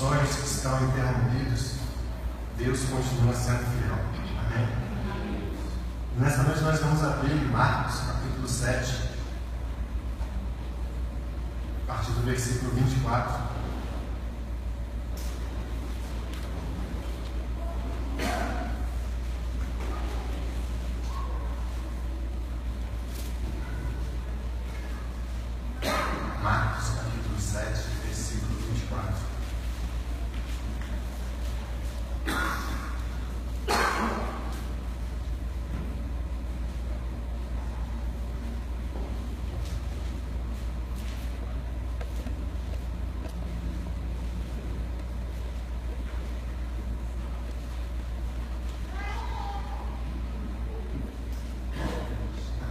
sonhos que estão interrompidos, Deus continua sendo fiel. Amém? E nessa noite nós vamos abrir Marcos, capítulo 7, a partir do versículo 24. Marcos, capítulo 7, versículo 24.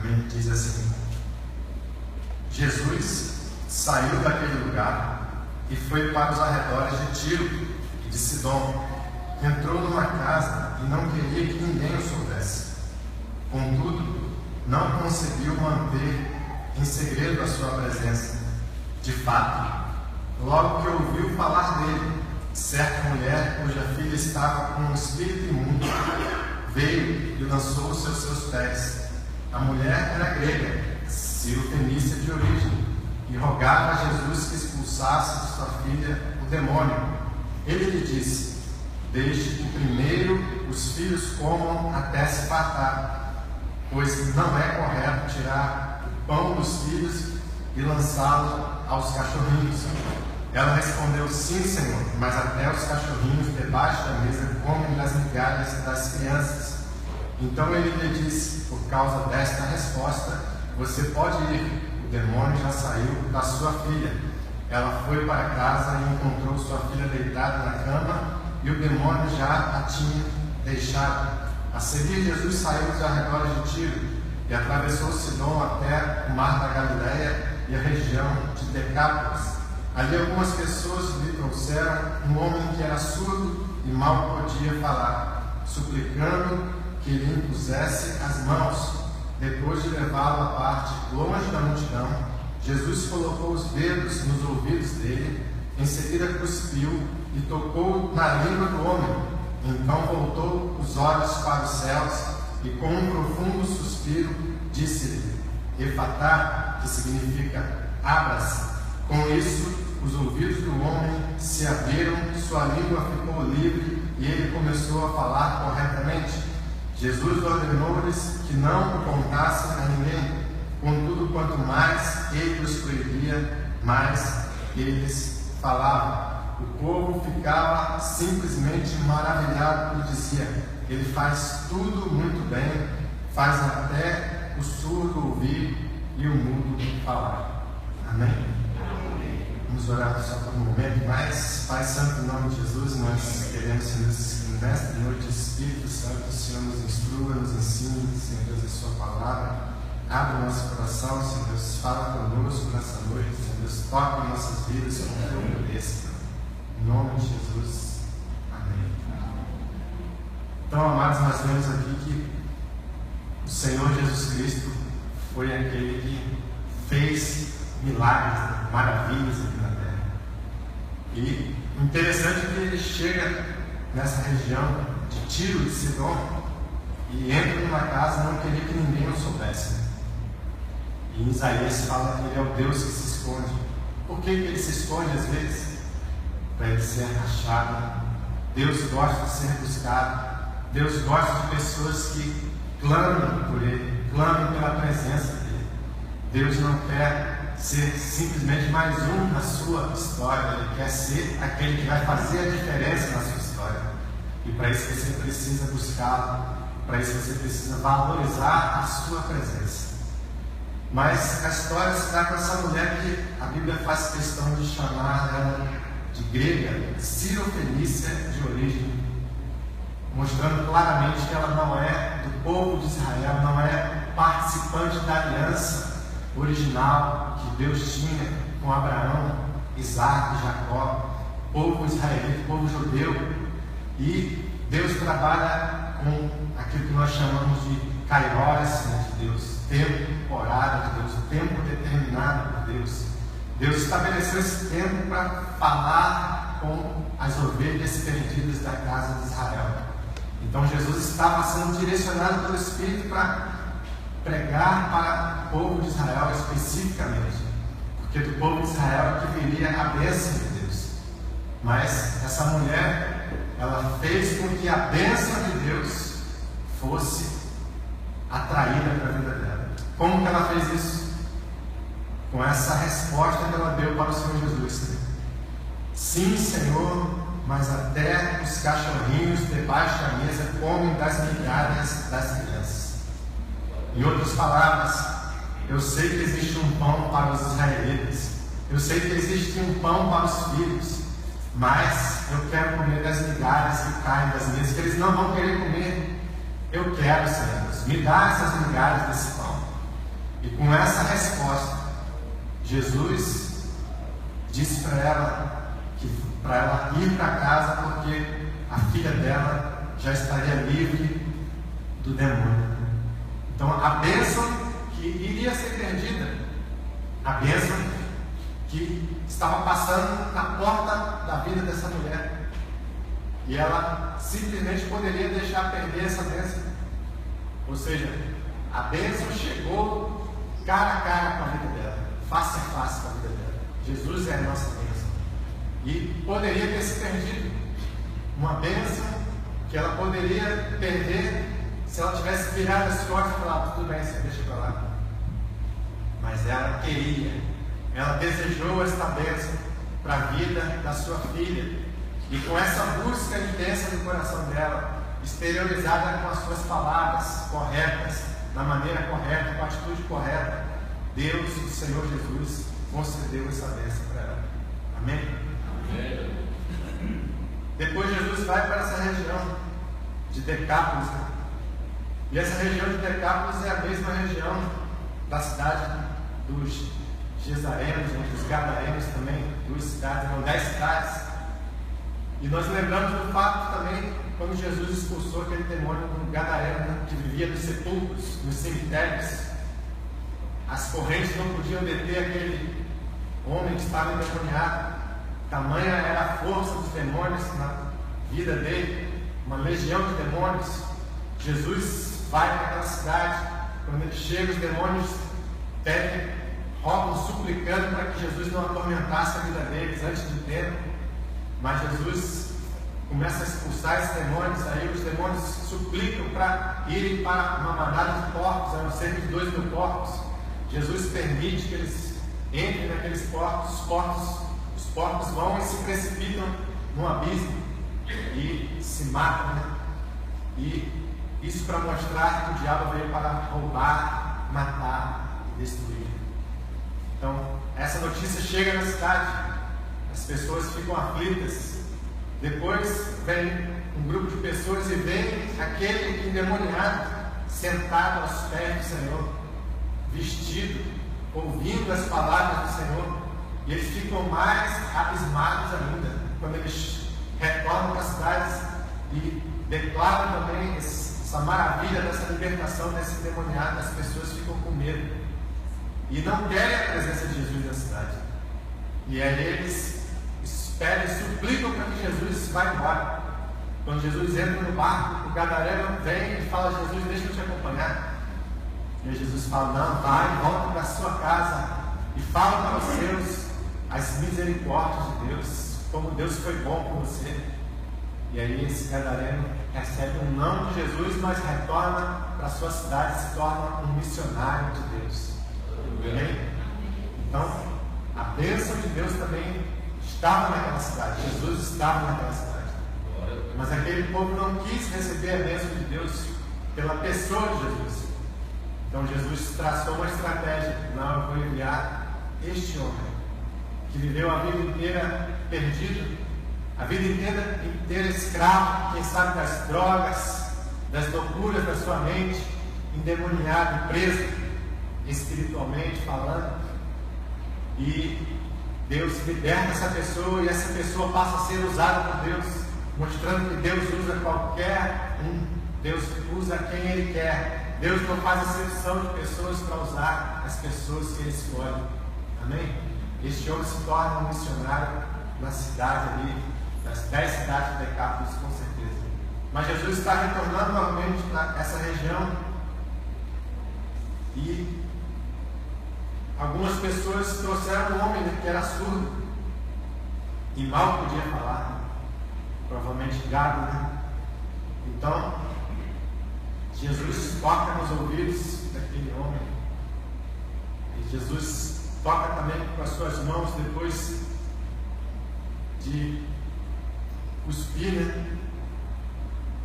Amém? Diz assim: Jesus saiu daquele lugar e foi para os arredores de Tiro e de Sidom. Entrou numa casa e não queria que ninguém o soubesse. Contudo, não conseguiu manter em segredo a sua presença. De fato, logo que ouviu falar dele, certa mulher cuja filha estava com um espírito imundo veio e lançou-se aos seus pés. A mulher era grega, Sirofenícia de origem, e rogava a Jesus que expulsasse de sua filha o demônio. Ele lhe disse: deixe que primeiro os filhos comam até se fartar, pois não é correto tirar o pão dos filhos e lançá-lo aos cachorrinhos. Ela respondeu: sim, Senhor, mas até os cachorrinhos debaixo da mesa comem das migalhas das crianças. Então ele lhe disse: por causa desta resposta, você pode ir. O demônio já saiu da sua filha. Ela foi para casa e encontrou sua filha deitada na cama, e o demônio já a tinha deixado. A seguir, Jesus saiu dos arredores de Tiro e atravessou Sidom até o mar da Galileia e a região de Decápolis. Ali algumas pessoas lhe trouxeram um homem que era surdo e mal podia falar, suplicando que lhe impusesse as mãos. Depois de levá-lo à parte, longe da multidão, Jesus colocou os dedos nos ouvidos dele, em seguida cuspiu e tocou na língua do homem. Então voltou os olhos para os céus e, com um profundo suspiro, disse-lhe: Efatá, que significa abra-se. Com isso, os ouvidos do homem se abriram, sua língua ficou livre e ele começou a falar corretamente. Jesus ordenou-lhes que não o contassem a ninguém. Contudo, quanto mais ele os proibia, mais eles falavam. O povo ficava simplesmente maravilhado e dizia: ele faz tudo muito bem, faz até o surdo ouvir e o mudo falar. Amém? Vamos orar só por um momento mais. Pai Santo, em nome de Jesus, nós queremos, Senhor, nesta noite, Espírito Santo, o Senhor nos instrua, nos ensine, Senhor Deus, a sua palavra. Abre o nosso coração, Senhor Deus, fala conosco nessa noite, Senhor Deus, toque em nossas vidas com a tua pureza. Em nome de Jesus. Amém. Então, amados, nós vemos aqui que o Senhor Jesus Cristo foi aquele que fez milagres, maravilhas aqui na terra. E interessante que ele chega nessa região de Tiro e Sidom e entra numa casa e não queria que ninguém o soubesse. E em Isaías fala que ele é o Deus que se esconde. Por que ele se esconde às vezes? Para ele ser achado. Deus gosta de ser buscado. Deus gosta de pessoas que clamam por ele, clamam pela presença dele. Deus não quer ser simplesmente mais um na sua história. Ele quer ser aquele que vai fazer a diferença na sua história. E para isso você precisa buscá-lo. Para isso você precisa valorizar a sua presença. Mas a história se dá com essa mulher que a Bíblia faz questão de chamar ela de grega, Sirofenícia de origem, mostrando claramente que ela não é do povo de Israel, não é participante da aliança original que Deus tinha com Abraão, Isaac e Jacó, povo israelita, povo judeu. E Deus trabalha com aquilo que nós chamamos de kairos, de Deus, tempo, horário de Deus, tempo determinado por Deus. Deus estabeleceu esse tempo para falar com as ovelhas perdidas da casa de Israel. Então Jesus estava sendo direcionado pelo Espírito para pregar para o povo de Israel especificamente, porque do povo de Israel é que viria a bênção de Deus. Mas essa mulher, ela fez com que a bênção de Deus fosse atraída para a vida dela. Como que ela fez isso? Com essa resposta que ela deu para o Senhor Jesus: sim, Senhor, mas até os cachorrinhos debaixo da mesa comem das migalhas das crianças. Em outras palavras, eu sei que existe um pão para os israelitas, eu sei que existe um pão para os filhos, mas eu quero comer das migalhas que caem das mesas, que eles não vão querer comer. Eu quero, Senhor, me dá essas migalhas desse pão. E com essa resposta, Jesus disse para ela que para ela ir para casa, porque a filha dela já estaria livre do demônio. Então a bênção que iria ser perdida, a bênção que estava passando na porta da vida dessa mulher, e ela simplesmente poderia deixar perder essa bênção. Ou seja, a bênção chegou cara a cara com a vida dela, face a face com a vida dela. Jesus é a nossa bênção. E poderia ter se perdido. Uma bênção que ela poderia perder se ela tivesse virado as costas e falado: tudo bem, você deixa para lá. Mas ela queria, ela desejou esta bênção para a vida da sua filha. E com essa busca intensa no coração dela, exteriorizada com as suas palavras corretas, da maneira correta, com a atitude correta, Deus, o Senhor Jesus, concedeu essa bênção para ela. Amém? Amém. Depois Jesus vai para essa região de Decápolis, e essa região de Decápolis é a mesma região da cidade dos Gesarenos, dos Gadarenos também, 2 cidades, não 10 cidades. E nós lembramos do fato também, quando Jesus expulsou aquele demônio do Gadareno, que vivia nos sepulcros, nos cemitérios. As correntes não podiam deter aquele homem que estava endemoniado. Tamanha era a força dos demônios na vida dele, uma legião de demônios. Jesus vai para aquela cidade. Quando ele chega, os demônios pedem, rogam, suplicando para que Jesus não atormentasse a vida deles antes de tempo. Mas Jesus começa a expulsar esses demônios. Aí os demônios suplicam para irem para uma manada de porcos, eram cerca de 2.000 porcos. Jesus permite que eles entrem naqueles porcos. Os porcos vão e se precipitam num abismo e se matam, né? E isso para mostrar que o diabo veio para roubar, matar e destruir. Então, essa notícia chega na cidade, as pessoas ficam aflitas. Depois vem um grupo de pessoas e vem aquele endemoniado sentado aos pés do Senhor, vestido, ouvindo as palavras do Senhor, e eles ficam mais abismados ainda quando eles retornam para as cidades e declaram também essa maravilha dessa libertação desse endemoniado. As pessoas ficam com medo e não querem a presença de Jesus na cidade, e aí eles esperam e suplicam para que Jesus vá embora. Quando Jesus entra no barco, o gadareno vem e fala: Jesus, deixa eu te acompanhar. E Jesus fala: não, vai, volta para a sua casa e fala para os seus as misericórdias de Deus, como Deus foi bom com você. E aí esse gadareno recebe um não de Jesus, mas retorna para a sua cidade e se torna um missionário de Deus. Amém? Então, a bênção de Deus também estava naquela cidade. Jesus estava naquela cidade. Mas aquele povo não quis receber a bênção de Deus pela pessoa de Jesus. Então Jesus traçou uma estratégia: não, eu vou enviar este homem que viveu a vida inteira perdido, a vida inteira escravo, quem sabe das drogas, das loucuras da sua mente, endemoniado, preso espiritualmente falando, e Deus liberta essa pessoa, e essa pessoa passa a ser usada por Deus, mostrando que Deus usa qualquer um, Deus usa quem Ele quer. Deus não faz exceção de pessoas para usar as pessoas que Ele escolhe. Amém? Este homem se torna um missionário na cidade ali das 10 cidades de Decápolis, com certeza. Mas Jesus está retornando novamente para essa região e algumas pessoas trouxeram um homem que era surdo e mal podia falar, provavelmente gago, né? Então, Jesus toca nos ouvidos daquele homem e Jesus toca também com as suas mãos depois de cuspir, né?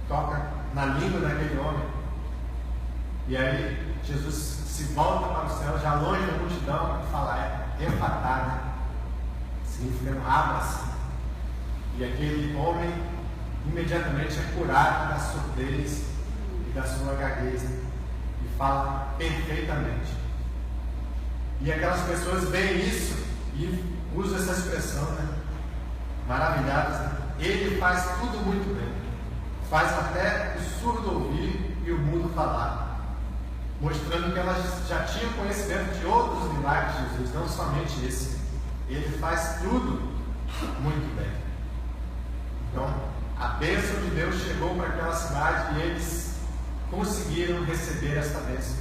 Toca na língua daquele homem. E aí Jesus se volta para o céu, já longe da multidão, e fala, efatá, né? Significa abra-se. E aquele homem imediatamente é curado da surdez e da sua gagueza e fala perfeitamente. E aquelas pessoas veem isso e usam essa expressão, né? Maravilhadas, né? Ele faz tudo muito bem, faz até o surdo ouvir e o mudo falar, mostrando que elas já tinham conhecimento de outros milagres de Jesus, não somente esse. Ele faz tudo muito bem. Então, a bênção de Deus chegou para aquela cidade e eles conseguiram receber esta bênção,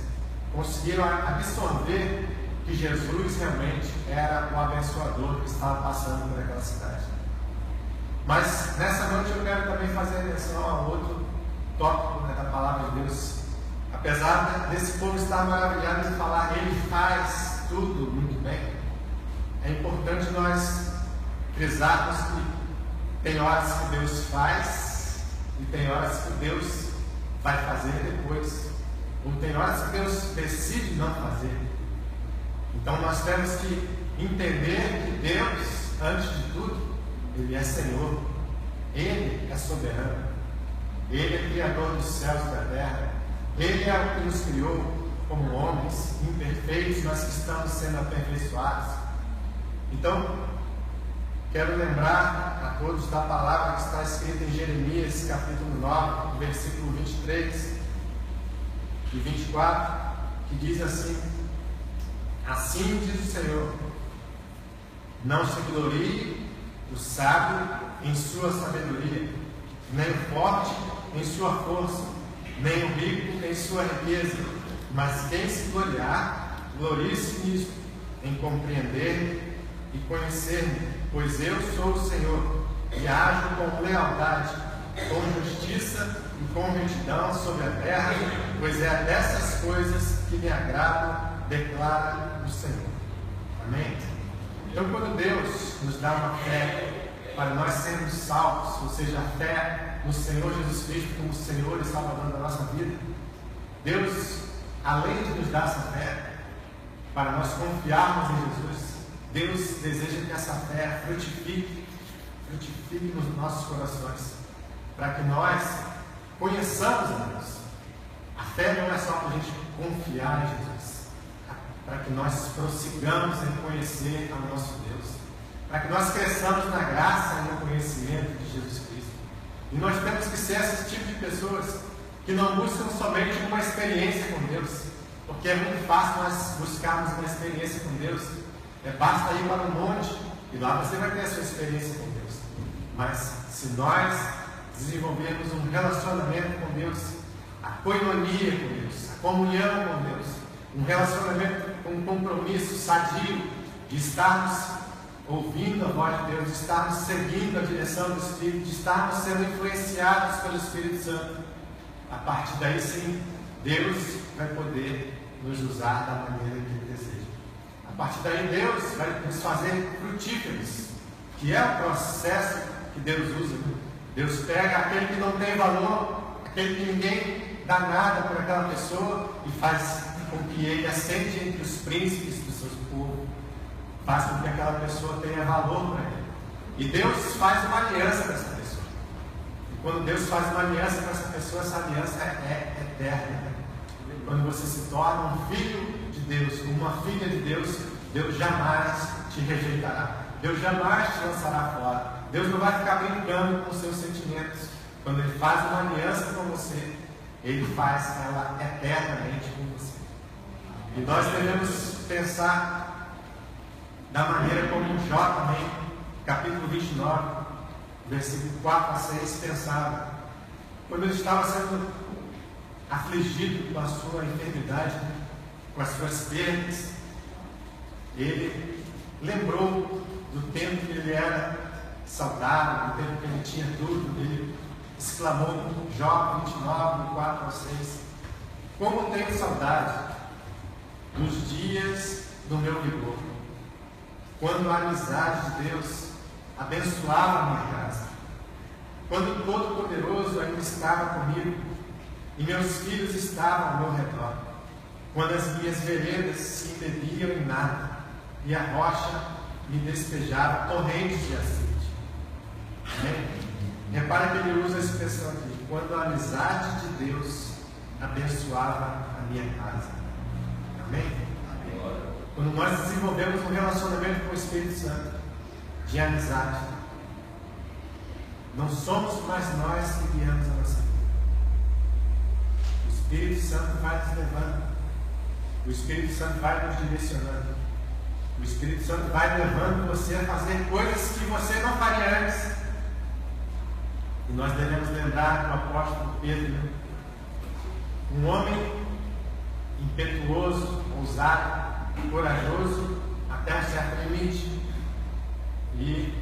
conseguiram absorver que Jesus realmente era o abençoador que estava passando por aquela cidade. Mas nessa noite eu quero também fazer atenção a outro tópico, né, da palavra de Deus. Apesar desse povo estar maravilhado em falar, ele faz tudo muito bem, é importante nós frisarmos que tem horas que Deus faz e tem horas que Deus vai fazer depois, ou tem horas que Deus decide não fazer. Então nós temos que entender que Deus, antes de tudo, Ele é Senhor, Ele é soberano, Ele é Criador dos céus e da terra, Ele é o que nos criou como homens imperfeitos, mas que estamos sendo aperfeiçoados. Então, quero lembrar a todos da palavra que está escrita em Jeremias, capítulo 9, versículo 23 e 24, que diz assim: assim diz o Senhor, não se glorie o sábio em sua sabedoria, nem o forte em sua força, nem o rico em sua riqueza, mas quem se gloriar, glorie-se nisto, em compreender e conhecer-me, pois eu sou o Senhor, e ajo com lealdade, com justiça e com retidão sobre a terra, pois é dessas coisas que me agradam, declara o Senhor. Amém? Então, quando Deus nos dá uma fé para nós sermos salvos, ou seja, a fé no Senhor Jesus Cristo como Senhor e Salvador da nossa vida, Deus, além de nos dar essa fé, para nós confiarmos em Jesus, Deus deseja que essa fé frutifique nos nossos corações, para que nós conheçamos a Deus. A fé não é só para a gente confiar em Jesus, para que nós prossigamos em conhecer ao nosso Deus, para que nós cresçamos na graça e no conhecimento de Jesus Cristo. E nós temos que ser esse tipo de pessoas que não buscam somente uma experiência com Deus, porque é muito fácil nós buscarmos uma experiência com Deus. Basta ir para um monte e lá você vai ter a sua experiência com Deus. Mas se nós desenvolvermos um relacionamento com Deus, a coinonia com Deus, a comunhão com Deus, um relacionamento com um compromisso sadio de estarmos ouvindo a voz de Deus, de estarmos seguindo a direção do Espírito, de estarmos sendo influenciados pelo Espírito Santo, a partir daí sim, Deus vai poder nos usar da maneira que Ele deseja. A partir daí Deus vai nos fazer frutíferos, que é o processo que Deus usa. Deus pega aquele que não tem valor, aquele que ninguém dá nada por aquela pessoa, e faz com que ele assente entre os príncipes do seu povo, faz com que aquela pessoa tenha valor para ele. E Deus faz uma aliança com essa pessoa. E quando Deus faz uma aliança com essa pessoa, essa aliança é eterna. Quando você se torna um filho de Deus, uma filha de Deus, Deus jamais te rejeitará, Deus jamais te lançará fora, Deus não vai ficar brincando com os seus sentimentos. Quando Ele faz uma aliança com você, Ele faz ela eternamente com você. E nós devemos pensar da maneira como Jó também, capítulo 29, versículo 4 a 6, pensava, quando ele estava sendo afligido com a sua enfermidade, com as suas perdas, ele lembrou do tempo que ele era saudável, do tempo que ele tinha tudo. Ele exclamou em Jó 29, do 4 ao 6, como tenho saudade dos dias do meu vigor, quando a amizade de Deus abençoava a minha casa, quando o Todo-Poderoso ainda estava comigo e meus filhos estavam ao meu redor, quando as minhas veredas se embebiam em nada e a rocha me despejava torrentes de azeite. Amém? Repara que ele usa a expressão aqui, quando a amizade de Deus abençoava a minha casa. Amém? Quando nós desenvolvemos um relacionamento com o Espírito Santo de amizade, não somos mais nós que guiamos a nossa vida. O Espírito Santo vai nos levando, o Espírito Santo vai nos direcionando, o Espírito Santo vai levando você a fazer coisas que você não faria antes. E nós devemos lembrar do apóstolo Pedro, um homem impetuoso, ousado, corajoso até um certo limite, e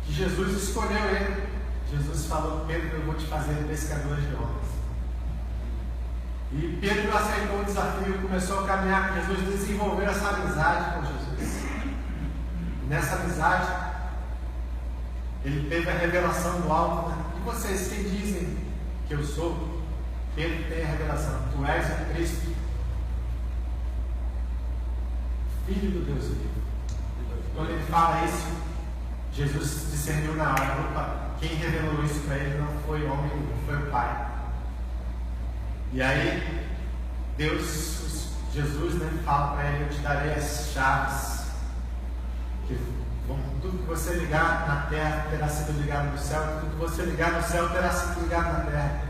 que Jesus escolheu ele. Jesus falou: Pedro, eu vou te fazer pescador de homens. E Pedro aceitou o desafio, começou a caminhar com Jesus, desenvolveu essa amizade com Jesus. E nessa amizade ele teve a revelação do alto, né? E vocês, quem dizem que eu sou? Pedro tem a revelação: tu és o Cristo, Filho do Deus vivo. Quando ele fala isso, Jesus discerniu na hora: opa, quem revelou isso para ele não foi o homem, foi o Pai. E aí Jesus, né, fala para ele: eu te darei as chaves, que tudo que você ligar na terra terá sido ligado no céu, tudo que você ligar no céu terá sido ligado na terra.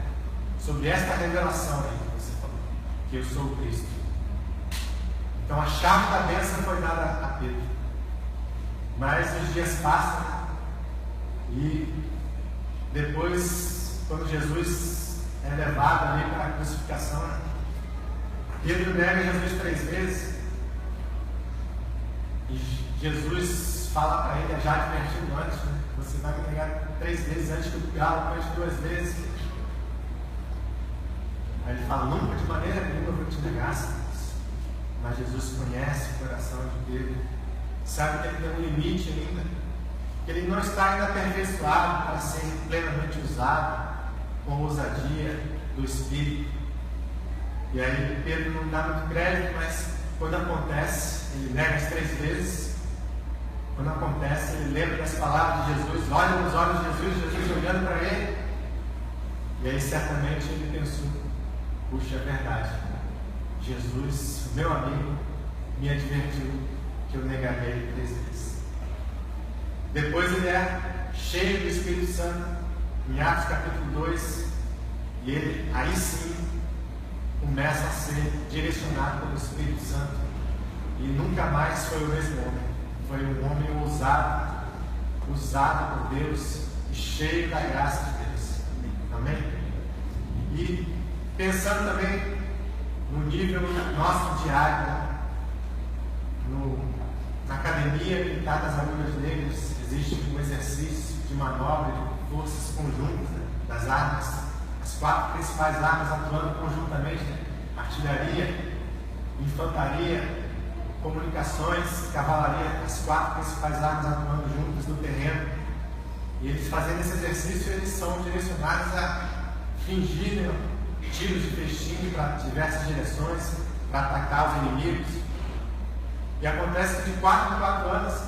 Sobre esta revelação aí que você falou, que eu sou o Cristo. Então a chave da bênção foi dada a Pedro. Mas os dias passam, e depois, quando Jesus é levado ali para a crucificação, Pedro nega Jesus 3 vezes, e Jesus fala para ele, já advertindo antes, né? Você vai me negar 3 vezes antes do galo, depois de 2 vezes. Aí ele fala: nunca, de maneira nenhuma eu vou te negar. Mas Jesus conhece o coração de Pedro, sabe que ele tem um limite ainda, que ele não está ainda aperfeiçoado para ser plenamente usado com ousadia do Espírito. E aí Pedro não dá muito crédito, mas quando acontece, ele nega as 3 vezes. Quando acontece, ele lembra das palavras de Jesus, olha nos olhos de Jesus, Jesus olhando para ele. E aí certamente ele pensou: puxa, é verdade, Jesus, meu amigo, me advertiu que eu negaria ele 3 vezes. Depois ele é cheio do Espírito Santo, em Atos capítulo 2, e ele aí sim começa a ser direcionado pelo Espírito Santo, e nunca mais foi o mesmo homem. Foi um homem ousado, usado por Deus e cheio da graça de Deus. Amém? E pensando também no nível nosso diário, na academia militar das Agulhas Negras, existe um exercício de manobra de forças conjuntas, né, das armas, as 4 principais armas atuando conjuntamente, né? Artilharia, infantaria, comunicações, cavalaria, as 4 principais armas atuando juntas no terreno. E eles, fazendo esse exercício, eles são direcionados a fingir, né, tiros de festim para diversas direções, para atacar os inimigos. E acontece que de 4 em 4 anos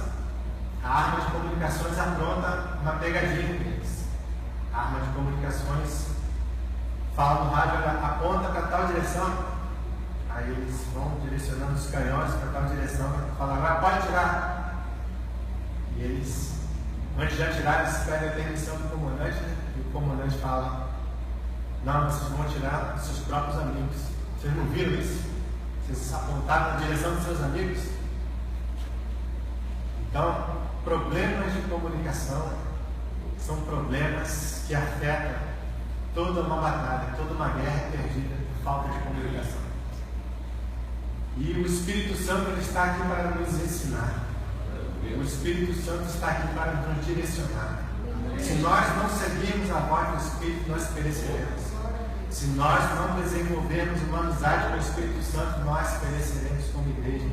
a arma de comunicações apronta uma pegadinha deles. A arma de comunicações fala no rádio: aponta para tal direção. Aí eles vão direcionando os canhões para tal direção, falam: agora pode tirar. E eles, antes de atirar, eles pedem a permissão do comandante, né? E o comandante fala: não, vocês vão atirar dos seus próprios amigos. Vocês não viram isso? Vocês apontaram na direção dos seus amigos? Então, problemas de comunicação são problemas que afetam toda uma batalha, toda uma guerra perdida por falta de congregação. E o Espírito Santo ele está aqui para nos ensinar. O Espírito Santo está aqui para nos direcionar. Se nós não seguirmos a voz do Espírito, nós pereceremos. Se nós não desenvolvermos uma amizade com o Espírito Santo, nós pereceremos como igreja.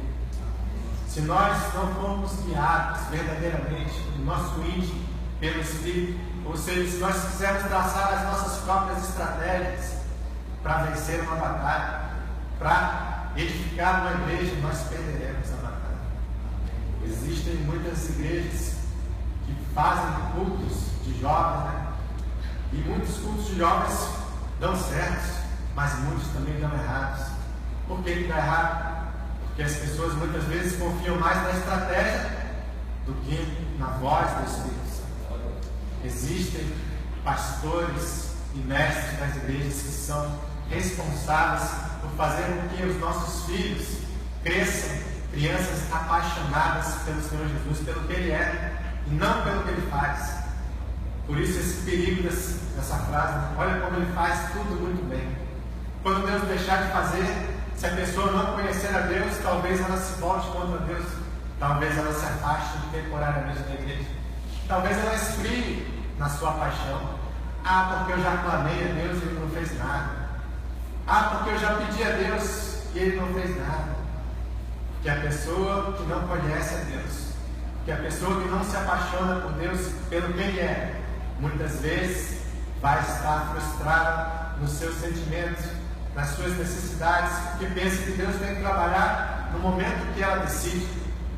Se nós não formos guiados verdadeiramente no nosso íntimo pelo Espírito, ou seja, se nós quisermos traçar as nossas próprias estratégias para vencer uma batalha, para edificar uma igreja, nós perderemos a batalha. Existem muitas igrejas que fazem cultos de jovens, né? E muitos cultos de jovens dão certos, mas muitos também dão errados. Por que dá errado? Porque as pessoas muitas vezes confiam mais na estratégia do que na voz do Espírito Santo. Existem pastores e mestres das igrejas que são responsáveis por fazer com que os nossos filhos cresçam crianças apaixonadas pelo Senhor Jesus, pelo que Ele é e não pelo que Ele faz. Por isso esse perigo dessa frase: olha como Ele faz tudo muito bem. Quando Deus deixar de fazer, se a pessoa não conhecer a Deus, talvez ela se volte contra Deus, talvez ela se afaste temporariamente da igreja, talvez ela esfrie na sua paixão. Porque eu já clamei a Deus e Ele não fez nada. Porque eu já pedi a Deus e Ele não fez nada. Porque a pessoa que não conhece a Deus, que a pessoa que não se apaixona por Deus pelo que Ele é, muitas vezes vai estar frustrada nos seus sentimentos, nas suas necessidades, porque pensa que Deus tem que trabalhar no momento que ela decide,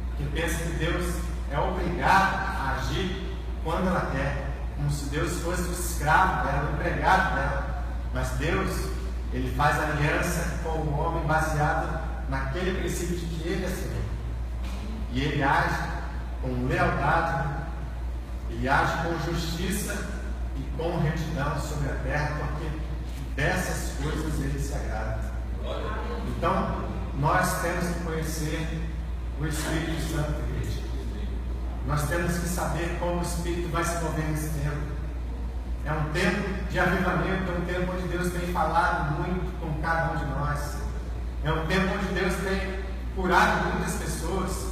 porque pensa que Deus é obrigado a agir quando ela quer, como se Deus fosse o escravo dela, o empregado dela. Mas Deus, Ele faz aliança com o homem baseado naquele princípio de que Ele é Senhor. E Ele age com lealdade, Ele age com justiça e com retidão sobre a terra, porque dessas coisas Ele se agrada. Então, nós temos que conhecer o Espírito Santo, igreja. Nós temos que saber como o Espírito vai se mover nesse tempo. É um tempo de avivamento, é um tempo onde Deus tem falado muito com cada um de nós. É um tempo onde Deus tem curado muitas pessoas.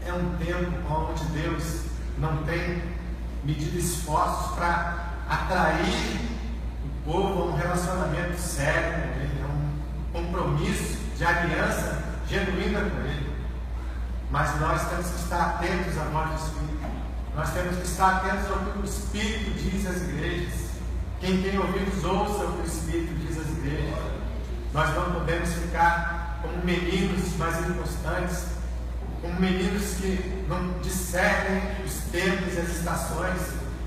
É um tempo onde Deus não tem medido esforços para atrair o povo a um relacionamento sério com Ele, a um compromisso de aliança genuína com Ele. Mas nós temos que estar atentos à voz do Espírito. Nós temos que estar atentos ao que o Espírito diz às igrejas. Quem tem ouvidos, ouça o que o Espírito diz às igrejas. Nós não podemos ficar como meninos mais inconstantes, como meninos que não discernem os tempos e as estações,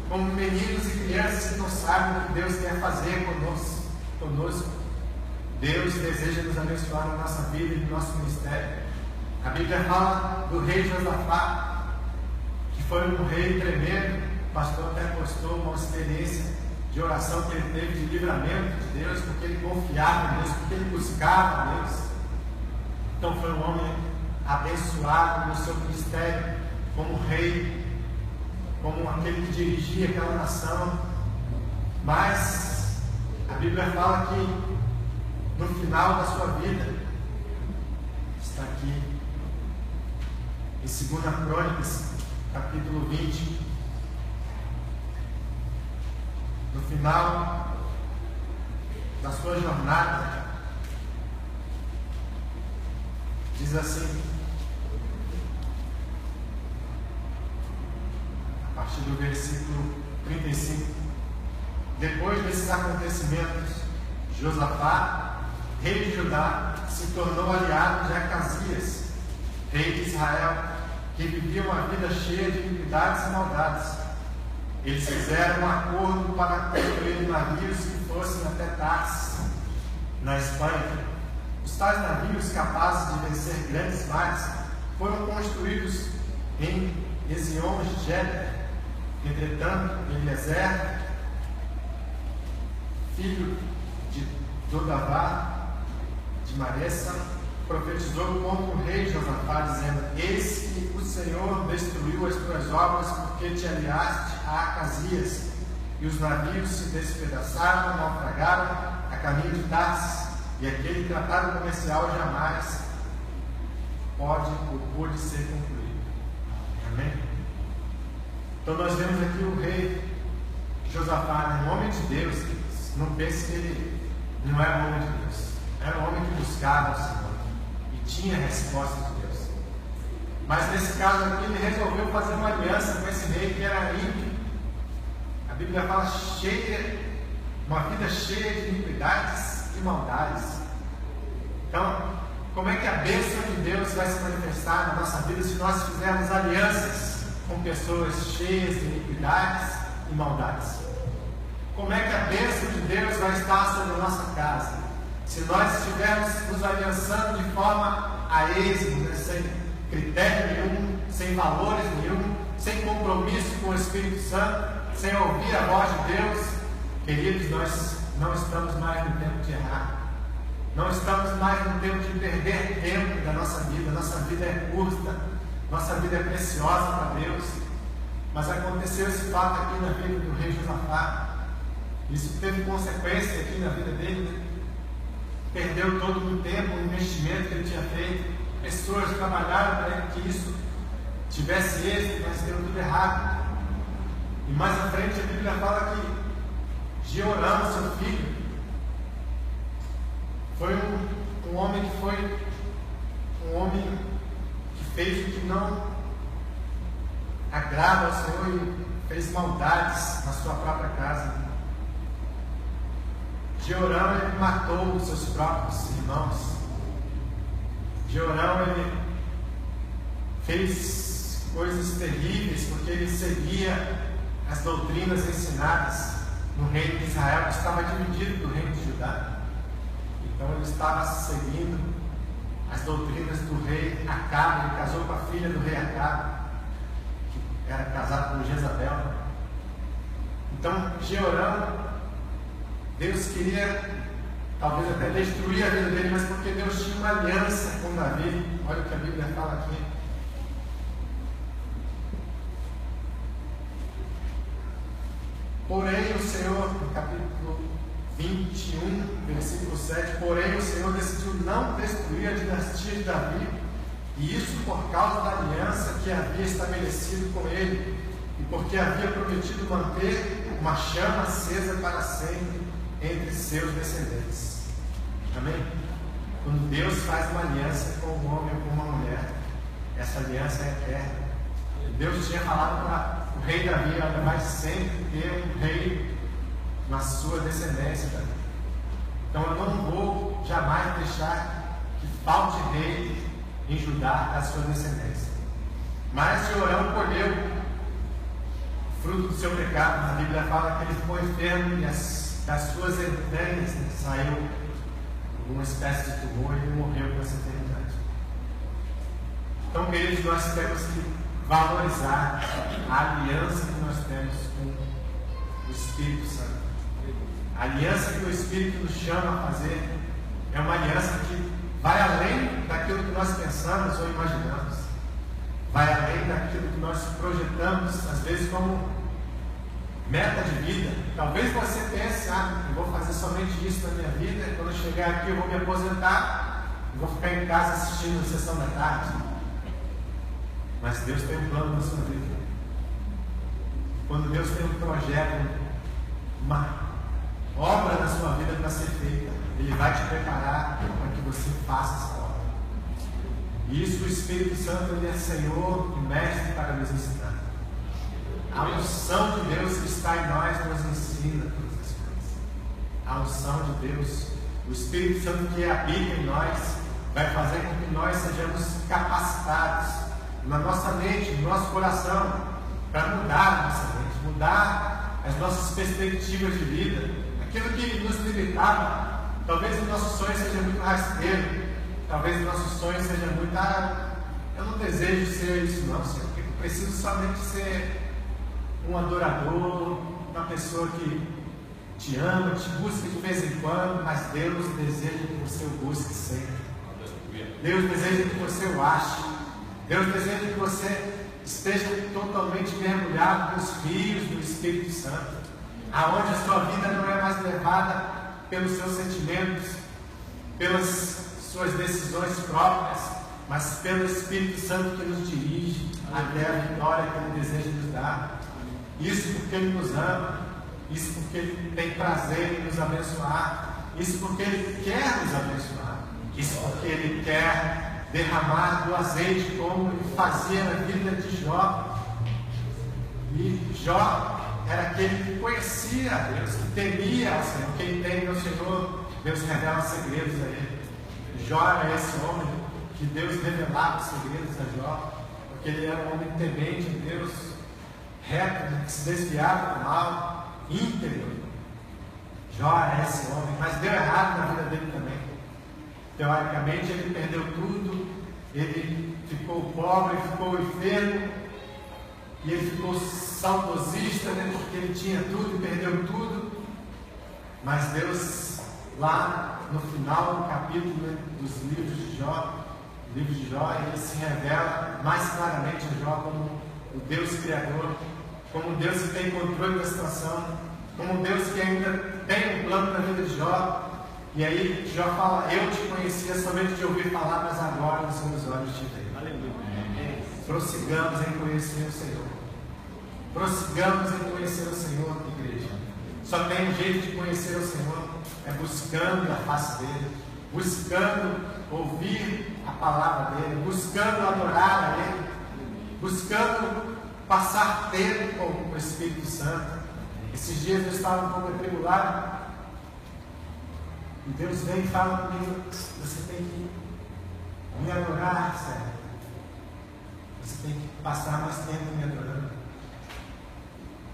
como meninos e crianças que não sabem o que Deus quer fazer conosco. Deus deseja nos abençoar na nossa vida e no nosso ministério. A Bíblia fala do rei Josafá, que foi um rei tremendo. O pastor até postou uma experiência de oração que ele teve de livramento de Deus, porque ele confiava em Deus, porque ele buscava a Deus. Então foi um homem abençoado no seu ministério como rei, como aquele que dirigia aquela nação. Mas a Bíblia fala que no final da sua vida, está aqui em 2 Crônicas, capítulo 20, no final da sua jornada, diz assim, a partir do versículo 35: depois desses acontecimentos, Josafá, rei de Judá, se tornou aliado de Acasias, rei de Israel, que vivia uma vida cheia de iniquidades e maldades. Eles fizeram um acordo para construir navios que fossem até Tarsis, na Espanha. Os tais navios capazes de vencer grandes mares foram construídos em Ezion-Geber. Entretanto, Eliezer, filho de Dodavá, de Maressa, profetizou contra o rei Josafá, dizendo: eis que o Senhor destruiu as tuas obras, porque te aliaste a Acasias, e os navios se despedaçaram, naufragaram a caminho de Tarsis, e aquele tratado comercial jamais pôde ser concluído. Amém? Então nós vemos aqui o rei Josafá, um homem de Deus. Não pense que ele não era um homem de Deus. Era um homem que buscava o Senhor e tinha a resposta de Deus. Mas nesse caso aqui ele resolveu fazer uma aliança com esse rei que era ímpio. A Bíblia fala uma vida cheia de iniquidades e maldades. Então, como é que a bênção de Deus vai se manifestar na nossa vida se nós fizermos alianças com pessoas cheias de iniquidades e maldades? Como é que a bênção de Deus vai estar sobre a nossa casa se nós estivermos nos aliançando de forma a esmo, sem critério nenhum, sem valores nenhum, sem compromisso com o Espírito Santo, sem ouvir a voz de Deus? Queridos, nós não estamos mais no tempo de errar. Não estamos mais no tempo de perder tempo da nossa vida. Nossa vida é curta, nossa vida é preciosa para Deus. Mas aconteceu esse fato aqui na vida do rei Josafá. Isso teve consequência aqui na vida dele, né? Perdeu todo o tempo, o investimento que ele tinha feito. Pessoas trabalharam para que isso tivesse êxito, mas deu tudo errado. E mais à frente a Bíblia fala que Jeoram, seu filho, foi um homem que fez o que não agrada ao Senhor e fez maldades na sua própria casa. Jeoram, ele matou os seus próprios irmãos. Jeoram, ele fez coisas terríveis porque ele seguia as doutrinas ensinadas no reino de Israel, que estava dividido do reino de Judá. Então ele estava seguindo as doutrinas do rei Acabe. Ele casou com a filha do rei Acabe, que era casado com Jezabel. Então Jeoram, Deus queria talvez até destruir a vida dele, mas porque Deus tinha uma aliança com Davi. Olha o que a Bíblia fala aqui. Porém o Senhor, no capítulo 21, versículo 7, porém o Senhor decidiu não destruir a dinastia de Davi, e isso por causa da aliança que havia estabelecido com ele, e porque havia prometido manter uma chama acesa para sempre entre seus descendentes. Amém? Quando Deus faz uma aliança com um homem ou com uma mulher, essa aliança é eterna. Deus tinha falado para o rei Davi: olha, vai sempre ter um rei na sua descendência, Davi. Então eu não vou jamais deixar que falte rei em Judá da sua descendência. Mas Jeoram colheu o fruto do seu pecado. A Bíblia fala que ele ficou enfermo e das suas entranhas saiu uma espécie de tumor e ele morreu com essa enfermidade. Então, queridos, nós temos que valorizar a aliança que nós temos com o Espírito Santo. A aliança que o Espírito nos chama a fazer é uma aliança que vai além daquilo que nós pensamos ou imaginamos, vai além daquilo que nós projetamos, às vezes como meta de vida. Talvez você pense: eu vou fazer somente isso na minha vida, quando eu chegar aqui eu vou me aposentar, eu vou ficar em casa assistindo a sessão da tarde. Mas Deus tem um plano na sua vida. Quando Deus tem um projeto, uma obra na sua vida para ser feita, Ele vai te preparar para que você faça essa obra. E isso o Espírito Santo, Ele é Senhor e Mestre para nos ensinar. A unção de Deus que está em nós nos ensina todas as coisas. A unção de Deus, o Espírito Santo que habita em nós, vai fazer com que nós sejamos capacitados na nossa mente, no nosso coração, para mudar a nossa mente, mudar as nossas perspectivas de vida. Aquilo que nos limitava, talvez o nosso sonho seja muito rasteiro, talvez o nosso sonho seja muito: eu não desejo ser isso não, Senhor, eu preciso somente ser um adorador, uma pessoa que te ama, te busca de vez em quando, mas Deus deseja que você o busque sempre. Deus deseja que você o ache. Deus deseja que você esteja totalmente mergulhado nos rios do Espírito Santo, aonde a sua vida não é mais levada pelos seus sentimentos, pelas suas decisões próprias, mas pelo Espírito Santo que nos dirige até a vitória que Ele deseja nos dar. Isso porque Ele nos ama, isso porque Ele tem prazer em nos abençoar, isso porque Ele quer nos abençoar, isso porque Ele quer derramar do azeite como Ele fazia na vida de Jó. E Jó era aquele que conhecia a Deus, que temia ao Senhor. Quem teme ao Senhor, Deus revela segredos a ele. Jó era esse homem que Deus revelava segredos a Jó, porque ele era um homem temente a Deus, reto, que se desviava do mal, íntegro. Jó era esse homem, mas deu errado na vida dele também. Teoricamente ele perdeu tudo, ele ficou pobre, ficou enfermo, e ele ficou saudosista, né, porque ele tinha tudo e perdeu tudo. Mas Deus, lá no final do capítulo, né, dos livros de Jó, ele se revela mais claramente a Jó como o Deus Criador, como Deus que tem controle da situação, como Deus que ainda tem um plano na vida de Jó. E aí Jó fala: eu te conhecia somente de ouvir falar, mas agora nos meus olhos te vejo. Prossigamos em conhecer o Senhor. Prossigamos em conhecer o Senhor, igreja. Só tem um jeito de conhecer o Senhor, é buscando a face dele, buscando ouvir a palavra dele, buscando adorar a ele, buscando passar tempo com o Espírito Santo. Esses dias eu estava um pouco atribulado e Deus vem e fala comigo: você tem que me adorar, Sérgio. Você tem que passar mais tempo me adorando.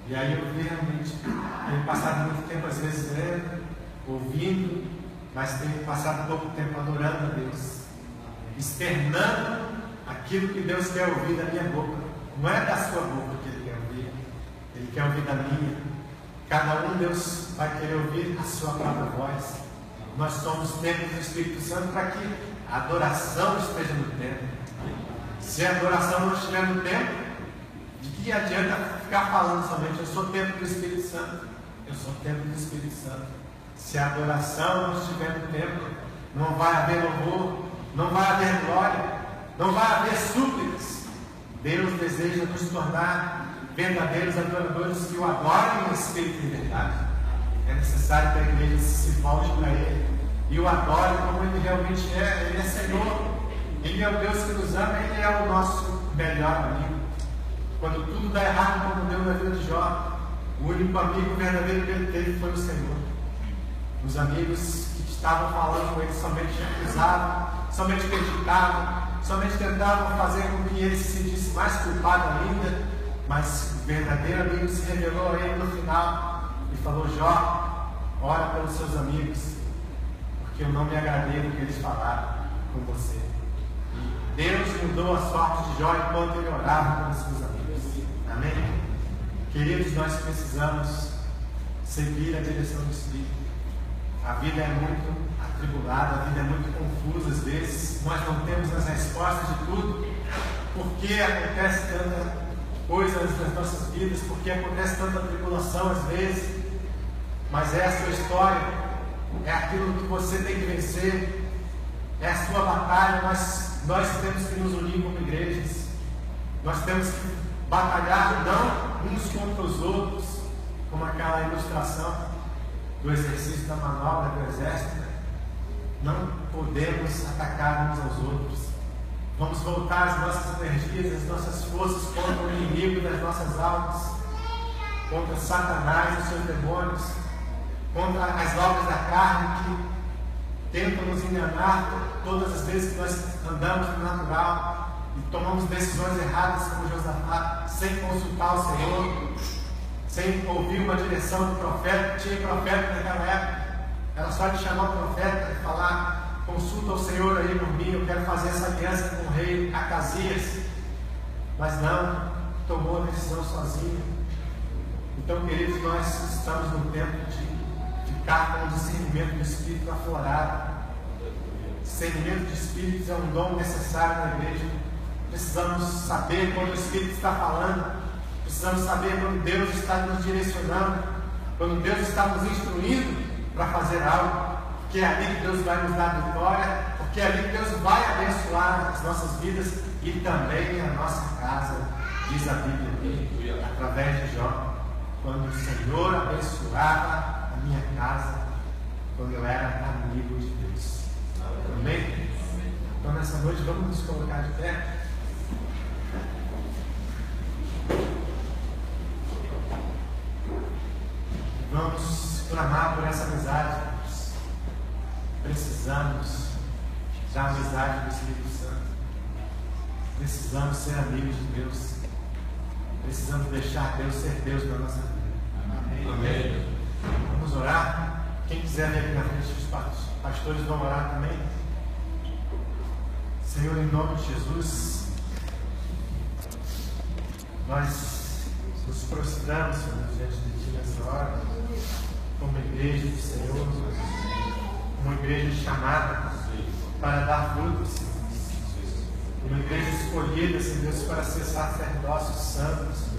E aí eu vi realmente, tenho passado muito tempo às vezes lendo, ouvindo, mas tenho passado pouco tempo adorando a Deus, externando aquilo que Deus quer ouvir da minha boca. Não é da sua boca que Ele quer ouvir, Ele quer ouvir da minha. Cada um, Deus vai querer ouvir a sua própria voz. Nós somos templos do Espírito Santo para que a adoração esteja no templo. Se a adoração não estiver no templo, de que adianta ficar falando somente: eu sou templo do Espírito Santo, eu sou templo do Espírito Santo? Se a adoração não estiver no templo, não vai haver louvor, não vai haver glória, não vai haver súplicas. Deus deseja nos tornar verdadeiros adoradores que o adorem em espírito e verdade. É necessário que a igreja se volte para Ele e o adore como Ele realmente é. Ele é Senhor, Ele é o Deus que nos ama, Ele é o nosso melhor amigo. Quando tudo dá errado, como deu na vida de Jó, o único amigo verdadeiro que ele teve foi o Senhor. Os amigos que estavam falando com ele somente acusavam, somente criticavam, somente tentavam fazer com que ele se sentisse mais culpado ainda. Mas o verdadeiro amigo se revelou a ele no final e falou: Jó, ora pelos seus amigos, porque eu não me agradei do que eles falaram com você. E Deus mudou a sorte de Jó enquanto ele orava pelos seus amigos. Amém? Queridos, nós precisamos seguir a direção do Espírito. A vida é muito atribulada, a vida é muito confusa às vezes. Nós não temos as respostas de tudo. Por que acontece tanta coisa nas nossas vidas? Por que acontece tanta tribulação às vezes? Mas é a sua história, é aquilo que você tem que vencer, é a sua batalha. Nós temos que nos unir como igrejas. Nós temos que batalhar não uns contra os outros, como aquela ilustração do exercício da manobra do exército. Não podemos atacar uns aos outros. Vamos voltar as nossas energias, as nossas forças contra o inimigo das nossas almas, contra Satanás e os seus demônios, contra as obras da carne que tentam nos enganar todas as vezes que nós andamos no natural e tomamos decisões erradas, como Josafá, sem consultar o Senhor, sem ouvir uma direção do profeta. Tinha profeta naquela época, era só de chamar o profeta e falar: consulta o Senhor aí por mim, eu quero fazer essa aliança com o rei Acasias. Mas não, tomou a decisão sozinho. Então, queridos, nós estamos no tempo de ficar com o discernimento do Espírito aflorado. Discernimento de espíritos é um dom necessário na igreja. Precisamos saber quando o Espírito está falando. Precisamos saber quando Deus está nos direcionando, quando Deus está nos instruindo para fazer algo, porque é ali que Deus vai nos dar vitória, porque é ali que Deus vai abençoar as nossas vidas e também a nossa casa, diz a Bíblia aqui, através de Jó, quando o Senhor abençoava a minha casa, quando eu era amigo de Deus. Amém? Então nessa noite vamos nos colocar de pé. Vamos clamar por essa amizade. Precisamos da amizade do Espírito Santo. Precisamos ser amigos de Deus. Precisamos deixar Deus ser Deus na nossa vida. Amém. Vamos orar. Quem quiser vir aqui na frente, os pastores vão orar também. Senhor, em nome de Jesus, nós nos prostramos, Senhor, diante de Ti nessa hora, como igreja do Senhor, uma igreja chamada para dar frutos, Senhor. Uma igreja escolhida, Senhor Deus, para ser sacerdócios santos.